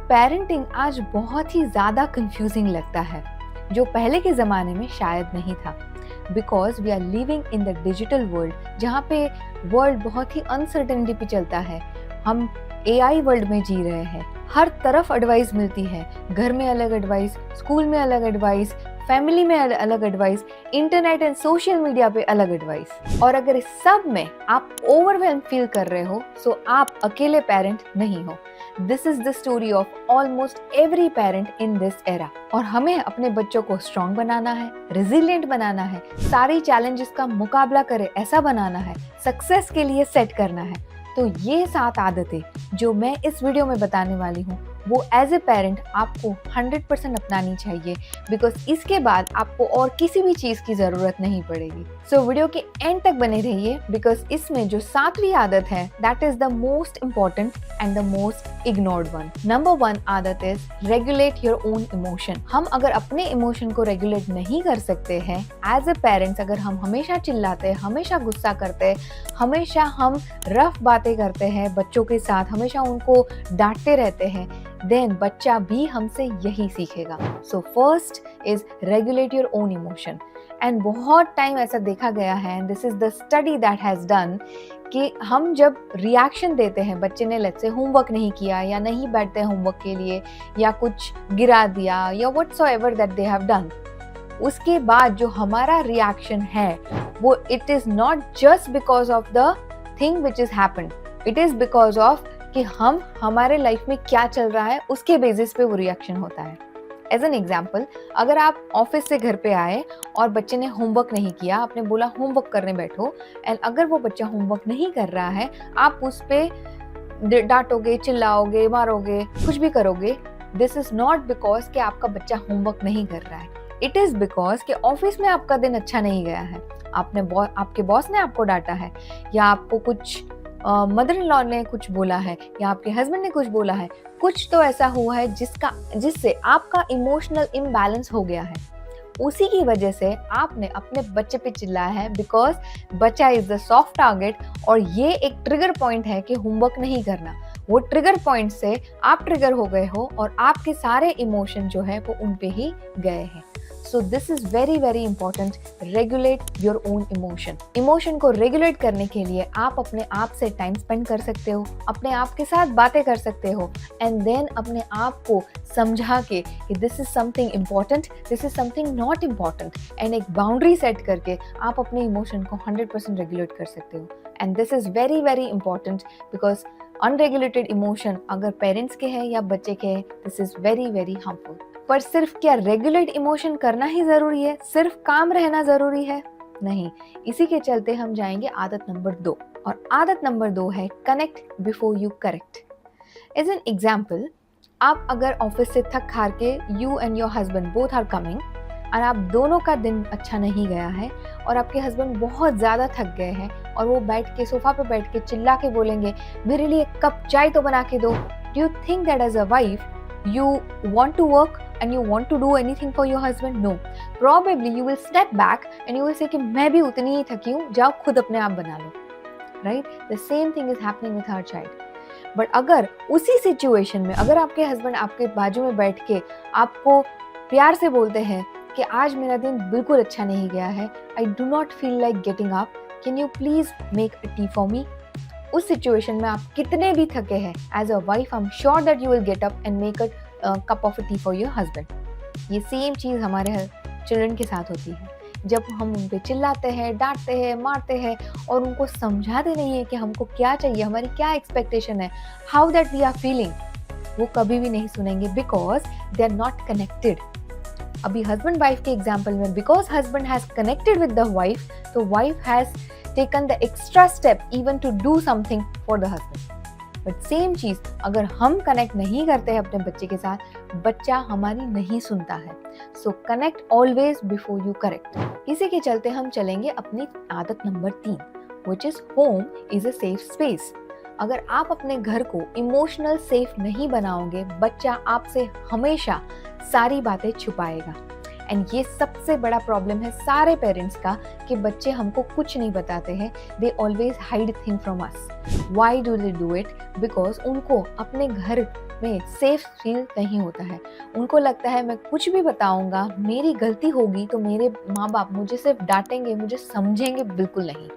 Parenting आज बहुत ही ज़्यादा कंफ्यूजिंग लगता है, जो पहले के ज़माने में शायद नहीं था। Because we are living in the digital world, जहाँ पे वर्ल्ड बहुत ही अनसर्टेनिटी पे चलता है। हम एआई वर्ल्ड में जी रहे हैं। हर तरफ एडवाइस मिलती है, घर में अलग एडवाइस, स्कूल में अलग एडवाइस, फैमिली में अलग advice, internet and social media पे अलग एडवाइस। और अगर इस सब में आप ओवरवेल्म फील कर रहे हो, सो आप अकेले पेरेंट नहीं हो। This is the story of almost every parent in this era. और हमें अपने बच्चों को स्ट्रॉन्ग बनाना है, रेजिलिएंट बनाना है, सारी चैलेंजेस का मुकाबला करे ऐसा बनाना है, सक्सेस के लिए सेट करना है। तो ये 7 आदतें जो मैं इस वीडियो में बताने वाली हूँ, वो एज ए पेरेंट आपको 100% अपनानी चाहिए, बिकॉज इसके बाद आपको और किसी भी चीज़ की ज़रूरत नहीं पड़ेगी। सो वीडियो के एंड तक बने रहिए, बिकॉज इसमें जो 7वीं आदत है, that is the most important and the most ignored one. Number 1 आदत is regulate your own emotion. हम अगर अपने इमोशन को रेगुलेट नहीं कर सकते हैं एज ए पेरेंट्स, अगर हम हमेशा चिल्लाते हैं, हमेशा गुस्सा करते हैं, हमेशा हम रफ बातें करते हैं बच्चों के साथ, हमेशा उनको डांटते रहते हैं, देन बच्चा भी हमसे यही सीखेगा। So first is regulate your own emotion. And बहुत टाइम ऐसा देखा गया है, and this is the study that has done, कि हम जब रिएक्शन देते हैं, बच्चे ने लेट्स से होमवर्क नहीं किया या नहीं बैठते होमवर्क के लिए, या कुछ गिरा दिया, या whatsoever that they have done, उसके बाद जो हमारा रिएक्शन है वो it is not just because of the thing which is happened, it is because of कि हम हमारे लाइफ में क्या चल रहा है उसके बेसिस पे वो रिएक्शन होता है। एज एन एग्जाम्पल, अगर आप ऑफिस से घर पे आए और बच्चे ने होमवर्क नहीं किया, आपने बोला होमवर्क करने बैठो, एंड अगर वो बच्चा होमवर्क नहीं कर रहा है, आप उस पे डांटोगे, चिल्लाओगे, मारोगे, कुछ भी करोगे, दिस इज नॉट बिकॉज कि आपका बच्चा होमवर्क नहीं कर रहा है, इट इज बिकॉज कि ऑफिस में आपका दिन अच्छा नहीं गया है, आपके बॉस ने आपको डांटा है, या आपको कुछ मदर इन लॉ ने कुछ बोला है, या आपके हस्बैंड ने कुछ बोला है, कुछ तो ऐसा हुआ है जिससे आपका इमोशनल इम्बैलेंस हो गया है। उसी की वजह से आपने अपने बच्चे पे चिल्लाया है, बिकॉज बच्चा इज द सॉफ्ट टारगेट, और ये एक ट्रिगर पॉइंट है कि होमवर्क नहीं करना। वो ट्रिगर पॉइंट से आप ट्रिगर हो गए हो और आपके सारे इमोशन जो है वो उन पे ही गए हैं। So this is very very important, regulate your own emotion. Emotion को रेगुलेट करने के लिए आप अपने आप से टाइम स्पेंड कर सकते हो, अपने आप के साथ बातें कर सकते हो, एंड देन अपने आप को समझा के कि this is something important, this is something not important, and एक बाउंड्री सेट करके आप अपने इमोशन को 100% रेगुलेट कर सकते हो। And this is very very important, because unregulated emotion अगर पेरेंट्स के हैं या बच्चे के हैं, this is very very harmful. पर सिर्फ क्या रेगुलेट इमोशन करना ही जरूरी है, सिर्फ काम रहना जरूरी है? नहीं। इसी के चलते हम जाएंगे आदत नंबर 2, और आदत नंबर 2 है connect before you correct. As an example, आप अगर ऑफिस से थक हार के, you and your husband both are coming, और आप दोनों का दिन अच्छा नहीं गया है, और आपके हस्बैंड बहुत ज़्यादा थक गए हैं, और वो बैठ के सोफा पे बैठ के चिल्ला के बोलेंगे, मेरे लिए एक कप चाय तो बना के दो। Do you think that as a wife you want to work and you want to do anything for your husband? No. Probably you will step back and you will say कि मैं भी उतनी ही थकी हूँ, जाओ खुद अपने आप बना लो। Right? The same thing is happening with our child. But अगर उसी सिचुएशन में, अगर आपके हस्बैंड आपके बाजू में बैठ के आपको प्यार से बोलते हैं कि आज मेरा दिन बिल्कुल अच्छा नहीं गया है, I do not feel like getting up, can you please make a tea for me? उस सिचुएशन में आप कितने भी थके हैं, as a wife I am sure that you will get up and make a cup of tea for your husband. ये same चीज़ हमारे चिल्ड्रन के साथ होती है। जब हम उन पे चिल्लाते हैं, डांटते हैं, मारते हैं, और उनको समझाते नहीं है कि हमको क्या चाहिए, हमारी क्या एक्सपेक्टेशन है, how that we are feeling, वो कभी भी नहीं सुनेंगे, because they are not connected. अभी हस्बैंड वाइफ के एग्जाम्पल में, because husband has connected with the wife, तो wife has taken the extra step even to do something for the husband. But same चीज अगर हम कनेक्ट नहीं करते हैं अपने बच्चे के साथ, बच्चा हमारी नहीं सुनता है। So connect always before you correct. इसी के चलते हम चलेंगे अपनी आदत number 3, which is home is a safe space. अगर आप अपने घर को इमोशनल सेफ नहीं बनाओगे, बच्चा आपसे हमेशा सारी बातें छुपाएगा। एंड ये सबसे बड़ा प्रॉब्लम है सारे पेरेंट्स का कि बच्चे हमको कुछ नहीं बताते हैं, they always hide thing from us. Why do they do it? Because उनको अपने घर में सेफ फील नहीं होता है। उनको लगता है मैं कुछ भी बताऊँगा, मेरी गलती होगी तो मेरे माँ-बाप मुझे सिर्फ डाँटेंगे, मुझे समझेंगे बिल्कुल नहीं।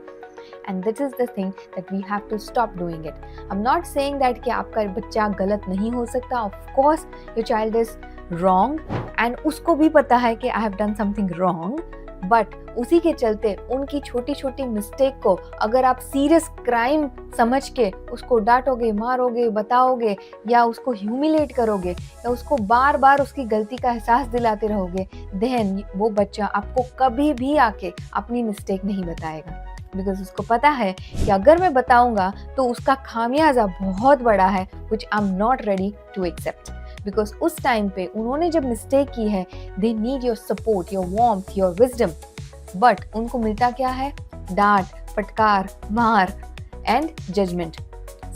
And this is the thing that we have to stop doing it. I am not saying that कि आपका बच्चा गलत नहीं हो सकता। Of course your child is wrong and उसको भी पता है कि I have done something wrong, but उसी के चलते उनकी छोटी छोटी मिस्टेक को अगर आप सीरियस क्राइम समझ के उसको डांटोगे, मारोगे, बताओगे या उसको ह्यूमिलेट करोगे या उसको बार बार उसकी गलती का एहसास दिलाते रहोगे, देन वो बच्चा आपको कभी भी आके अपनी मिस्टेक नहीं बताएगा। बिकॉज उसको पता है कि अगर मैं बताऊंगा तो उसका खामियाजा बहुत बड़ा है, which I am not ready to accept. Because उस टाइम पे उन्होंने जब मिस्टेक की है, they need your support, your warmth, your wisdom, but उनको मिलता क्या है? डांट, फटकार, मार एंड जजमेंट।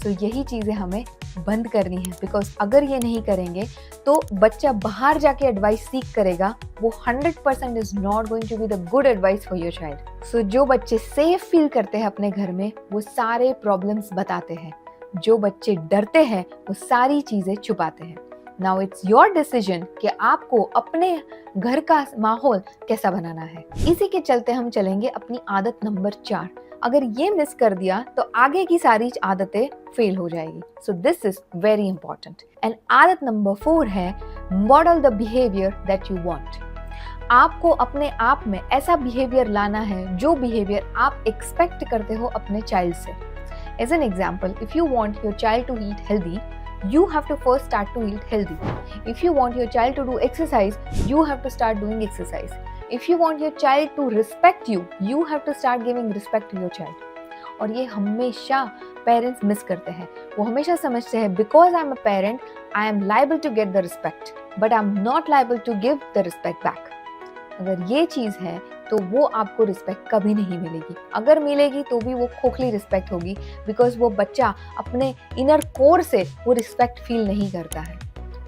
सो यही चीज़ें हमें बंद करनी है, बिकॉज अगर ये नहीं करेंगे तो बच्चा बाहर जाके एडवाइस सीख करेगा, वो 100% is not going to be the good advice for your child. So जो बच्चे सेफ फील करते हैं अपने घर में, वो सारे प्रॉब्लम्स बताते हैं। जो बच्चे डरते हैं वो सारी चीज़ें छुपाते हैं। नाउ इट्स योर डिसीजन कि आपको अपने घर का माहौल कैसा बनाना है। इसी के चलते हम चलेंगे अपनी आदत नंबर 4। अगर ये मिस कर दिया तो आगे की सारी आदतें फेल हो जाएगी। So this is very important. And आदत नंबर 4 है model the behaviour that you want. आपको अपने आप में ऐसा बिहेवियर लाना है जो बिहेवियर आप एक्सपेक्ट करते हो अपने चाइल्ड से। As an example, if you want your child to eat healthy, you have to first start to eat healthy. If you want your child to do exercise, you have to start doing exercise. If you want your child to respect you, you have to start giving respect to your child. और ये हमेशा parents miss करते हैं। वो हमेशा समझते हैं because I am a parent, I am liable to get the respect, but I am not liable to give the respect back. अगर ये चीज़ है तो वो आपको रिस्पेक्ट कभी नहीं मिलेगी। अगर मिलेगी तो भी वो खोखली रिस्पेक्ट होगी, बिकॉज वो बच्चा अपने इनर कोर से वो रिस्पेक्ट फील नहीं करता है।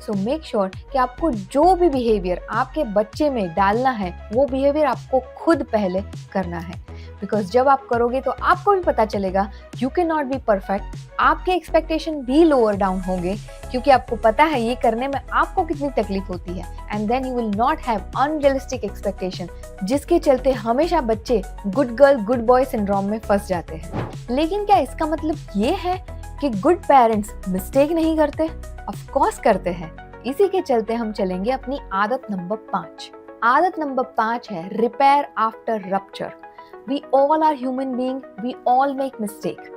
सो मेक श्योर कि आपको जो भी बिहेवियर आपके बच्चे में डालना है, वो बिहेवियर आपको खुद पहले करना है। बिकॉज जब आप करोगे तो आपको भी पता चलेगा you can not be perfect. आपके एक्सपेक्टेशन भी लोअर डाउन होंगे, क्योंकि आपको पता है ये करने में आपको कितनी तकलीफ होती है। And then you will not have unrealistic expectation, जिसके चलते हमेशा बच्चे good girl good boy syndrome में फंस जाते हैं। लेकिन क्या इसका मतलब ये है कि गुड पेरेंट्स मिस्टेक नहीं करते? ऑफ कोर्स करते हैं। इसी के चलते हम चलेंगे अपनी आदत नंबर 5। आदत नंबर 5 है repair after rupture. We all are human beings, we all make mistake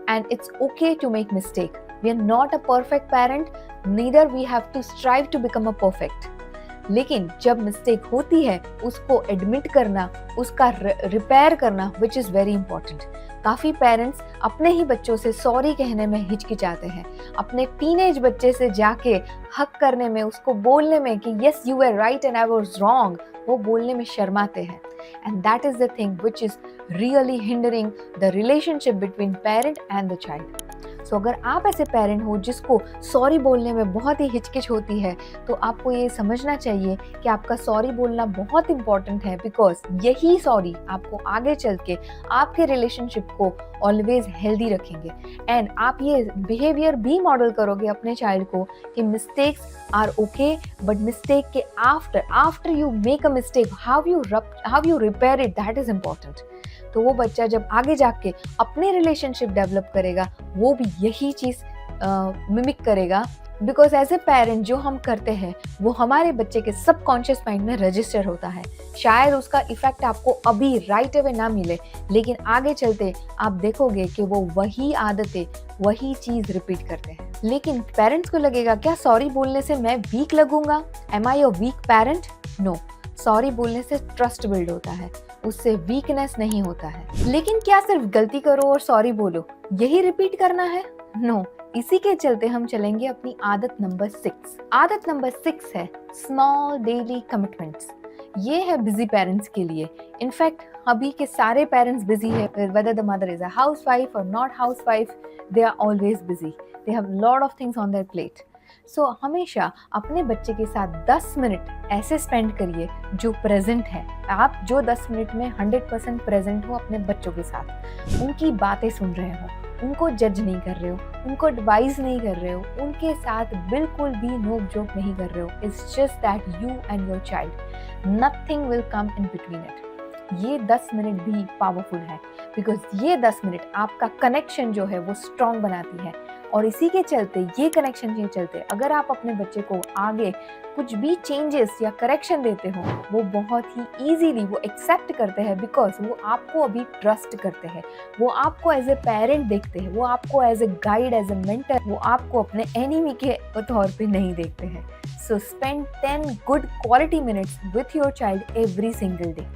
and it's okay to make mistake. We are not a perfect parent, neither we have to strive to become a perfect. लेकिन जब mistake होती है उसको admit करना, उसका repair करना, which is very important. काफ़ी parents अपने ही बच्चों से सॉरी कहने में हिचकिचाते हैं, अपने टीनेज बच्चे से जाके हक करने में, उसको बोलने में कि yes you were right and I was wrong, वो बोलने में शर्माते हैं। And that is the thing which is really hindering the relationship between parent and the child. So अगर आप ऐसे पेरेंट हो जिसको सॉरी बोलने में बहुत ही हिचकिच होती है, तो आपको ये समझना चाहिए कि आपका सॉरी बोलना बहुत इंपॉर्टेंट है, बिकॉज यही सॉरी आपको आगे चल के आपके रिलेशनशिप को ऑलवेज हेल्दी रखेंगे। एंड आप ये बिहेवियर भी मॉडल करोगे अपने चाइल्ड को कि mistakes are okay, but mistake के after you make a mistake, how you repair it, that is important. तो वो बच्चा जब आगे जाके अपने रिलेशनशिप डेवलप करेगा, वो भी यही चीज़ मिमिक करेगा। बिकॉज एज ए पेरेंट जो हम करते हैं वो हमारे बच्चे के सबकॉन्शियस माइंड में रजिस्टर होता है। शायद उसका इफेक्ट आपको अभी राइट अवे ना मिले, लेकिन आगे चलते आप देखोगे कि वो वही आदतें, वही चीज़ रिपीट करते हैं। लेकिन पेरेंट्स को लगेगा क्या सॉरी बोलने से मैं वीक लगूंगा? Am I a weak parent? No, sorry बोलने से ट्रस्ट बिल्ड होता है, उससे वीकनेस नहीं होता है। लेकिन क्या सिर्फ गलती करो और सॉरी बोलो यही रिपीट करना है? नो। इसी के चलते हम चलेंगे अपनी आदत नंबर 6। आदत नंबर 6 है स्मॉल डेली कमिटमेंट्स। ये है बिजी पेरेंट्स के लिए। इनफैक्ट अभी के सारे पेरेंट्स बिजी है, whether the mother is a housewife or not housewife, they are always busy. They have lot of things on their plate. सो हमेशा अपने बच्चे के साथ 10 मिनट ऐसे स्पेंड करिए जो प्रेजेंट है। आप जो 10 मिनट में 100% प्रेजेंट हो अपने बच्चों के साथ, उनकी बातें सुन रहे हो, उनको जज नहीं कर रहे हो, उनको एडवाइस नहीं कर रहे हो, उनके साथ बिल्कुल भी नोक जोक नहीं कर रहे हो. It's just that you and your child. Nothing will come in between it. ये 10 मिनट भी पावरफुल है बिकॉज ये 10 मिनट आपका कनेक्शन जो है वो स्ट्रॉन्ग बनाती है. और इसी के चलते, ये कनेक्शन के चलते, अगर आप अपने बच्चे को आगे कुछ भी चेंजेस या करेक्शन देते हो, वो बहुत ही इजीली वो एक्सेप्ट करते हैं बिकॉज वो आपको अभी ट्रस्ट करते हैं. वो आपको एज ए पेरेंट देखते हैं, वो आपको as a guide, as a mentor, वो आपको अपने एनिमी के तौर पे नहीं देखते हैं. So spend 10 good quality minutes with your child every single day.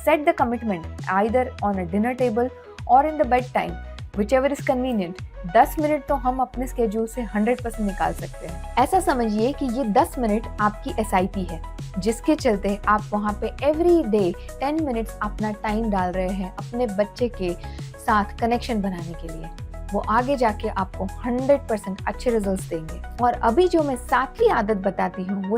Set the commitment either on a dinner table or in the bedtime, whichever is convenient. 10 minute तो हम अपने स्केड्यूल से 100% निकाल सकते हैं. ऐसा समझिए कि ये 10 मिनट आपकी SIP है, जिसके चलते आप वहाँ पे एवरी डे 10 मिनट्स अपना टाइम डाल रहे हैं अपने बच्चे के साथ कनेक्शन बनाने के लिए. वो आगे जाके आपको 100% अच्छे रिजल्ट्स देंगे. और अभी जो मैं 7वीं आदत बताती हूँ वो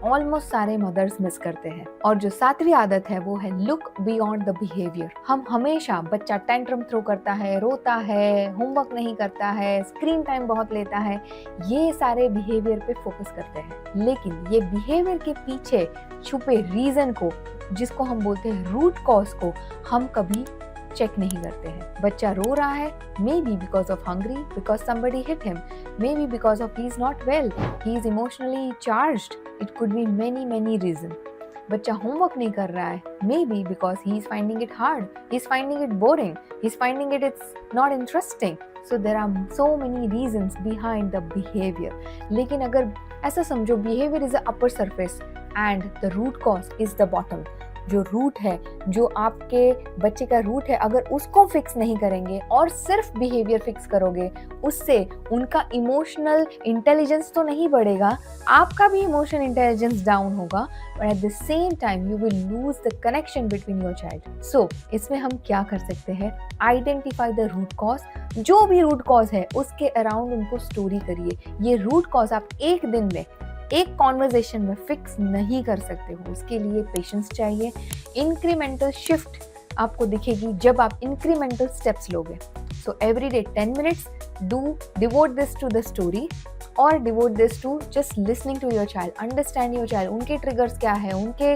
ऑलमोस्ट सारे मदर्स मिस करते हैं. और जो 7वीं आदत है वो है लुक बियॉन्ड द बिहेवियर. हम हमेशा बच्चा टेंट्रम थ्रो करता है, रोता है, होमवर्क नहीं करता है, स्क्रीन टाइम बहुत लेता है, ये सारे बिहेवियर पे फोकस करते हैं. लेकिन ये बिहेवियर के पीछे छुपे रीजन को, जिसको हम बोलते हैं रूट कॉज को, हम कभी चेक नहीं करते हैं. बच्चा रो रहा है, maybe because of hungry, because somebody hit him, maybe because of he is not well, he is emotionally charged. It could be many reason. बच्चा होमवर्क नहीं कर रहा है, maybe because he is finding it hard, he is finding it boring, he is finding its not interesting. So there are so many reasons behind the behaviour. लेकिन अगर ऐसा समझो, behaviour is a upper surface and the root cause is the bottom. जो root है, जो आपके बच्चे का रूट है, अगर उसको फिक्स नहीं करेंगे और सिर्फ बिहेवियर फिक्स करोगे, उससे उनका इमोशनल इंटेलिजेंस तो नहीं बढ़ेगा, आपका भी इमोशनल इंटेलिजेंस डाउन होगा, but at the same time you will lose the connection between your child. So इसमें हम क्या कर सकते हैं? Identify the root cause. जो भी रूट कॉज है उसके अराउंड उनको स्टोरी करिए. ये रूट कॉज आप एक दिन में, एक कॉन्वर्जेशन में फिक्स नहीं कर सकते हो. उसके लिए पेशेंस चाहिए. इंक्रीमेंटल शिफ्ट आपको दिखेगी जब आप इंक्रीमेंटल स्टेप्स लोगे. So every day 10 minutes, do devote this to the story और devote this to just listening to your child, understand your child. उनके ट्रिगर्स क्या है, उनके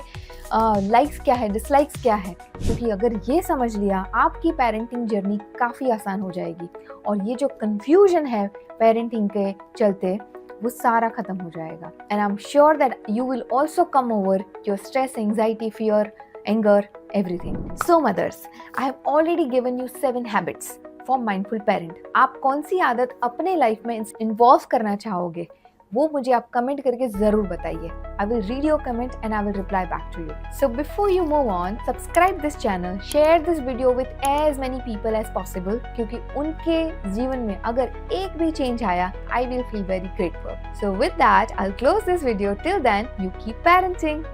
लाइक्स क्या है, डिसलाइक्स क्या है. क्योंकि अगर ये समझ लिया, आपकी पेरेंटिंग जर्नी काफ़ी आसान हो जाएगी. और ये जो कन्फ्यूजन है पेरेंटिंग के चलते, वो सारा खत्म हो जाएगा. And I am sure that you will also come over your stress, anxiety, fear, anger, everything. So mothers, I have already given you 7 habits for mindful parent. आप कौन सी आदत अपने लाइफ में इन्वॉल्व करना चाहोगे, वो मुझे आप कमेंट करके जरूर बताइए. I will read your comment and I will reply back to you. So before you move on, subscribe this channel, share this video with as many people as possible, क्योंकि उनके जीवन में अगर एक भी चेंज आया, I will feel very grateful. So with that, I will close this video. Till then, you keep parenting.